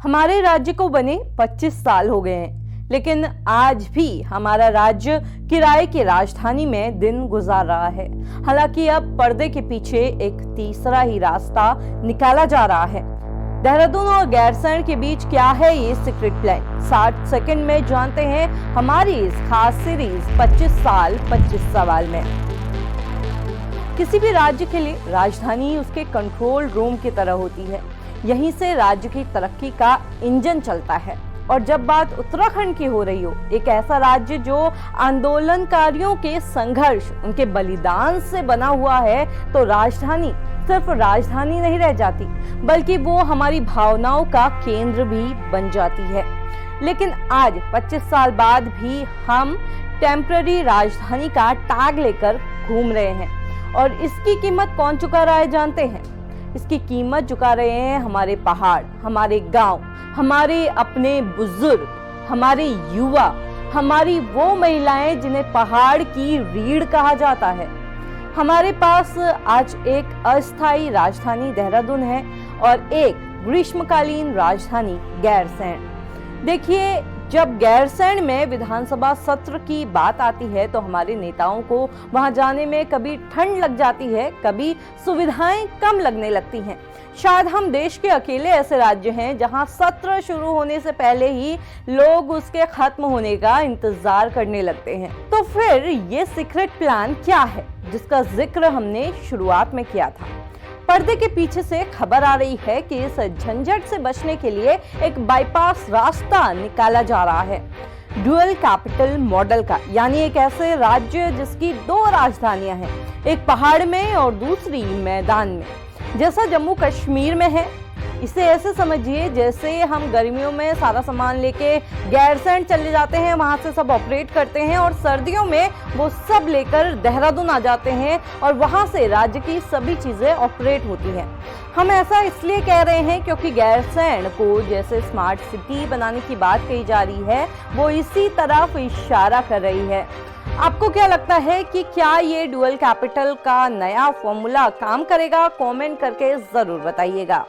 हमारे राज्य को बने 25 साल हो गए हैं, लेकिन आज भी हमारा राज्य किराए की राजधानी में दिन गुजार रहा है। हालांकि अब पर्दे के पीछे एक तीसरा ही रास्ता निकाला जा रहा है। देहरादून और गैरसैंण के बीच क्या है ये सीक्रेट प्लान, 60 सेकंड में जानते हैं हमारी इस खास सीरीज 25 साल 25 सवाल में। किसी भी राज्य के लिए राजधानी उसके कंट्रोल रूम की तरह होती है। यहीं से राज्य की तरक्की का इंजन चलता है। और जब बात उत्तराखंड की हो रही हो, एक ऐसा राज्य जो आंदोलनकारियों के संघर्ष, उनके बलिदान से बना हुआ है, तो राजधानी सिर्फ राजधानी नहीं रह जाती, बल्कि वो हमारी भावनाओं का केंद्र भी बन जाती है। लेकिन आज 25 साल बाद भी हम टेम्पररी राजधानी का टैग लेकर घूम रहे हैं। और इसकी कीमत कौन चुका रहा है जानते हैं? इसकी कीमत चुका रहे हैं हमारे पहाड़, हमारे गांव, हमारे अपने बुजुर्ग, हमारे युवा, हमारी वो महिलाएं जिन्हें पहाड़ की रीढ़ कहा जाता है। हमारे पास आज एक अस्थायी राजधानी देहरादून है और एक ग्रीष्मकालीन राजधानी गैरसैंण। देखिए, जब गैरसैंण में विधानसभा सत्र की बात आती है तो हमारे नेताओं को वहां जाने में कभी ठंड लग जाती है, कभी सुविधाएं कम लगने लगती हैं। शायद हम देश के अकेले ऐसे राज्य हैं जहां सत्र शुरू होने से पहले ही लोग उसके खत्म होने का इंतजार करने लगते हैं। तो फिर ये सीक्रेट प्लान क्या है जिसका जिक्र हमने शुरुआत में किया था? पर्दे के पीछे से खबर आ रही है कि इस झंझट से बचने के लिए एक बाईपास रास्ता निकाला जा रहा है, ड्यूअल कैपिटल मॉडल का। यानी एक ऐसे राज्य जिसकी 2 राजधानियां हैं, एक पहाड़ में और दूसरी मैदान में, जैसा जम्मू कश्मीर में है। इसे ऐसे समझिए जैसे हम गर्मियों में सारा सामान लेके गैरसैंण चले जाते हैं, वहां से सब ऑपरेट करते हैं, और सर्दियों में वो सब लेकर देहरादून आ जाते हैं और वहां से राज्य की सभी चीजें ऑपरेट होती हैं। हम ऐसा इसलिए कह रहे हैं क्योंकि गैरसैंण को जैसे स्मार्ट सिटी बनाने की बात कही जा रही है, वो इसी तरफ इशारा कर रही है। आपको क्या लगता है कि क्या ये ड्यूअल कैपिटल का नया फॉर्मूला काम करेगा? कमेंट करके जरूर बताइएगा।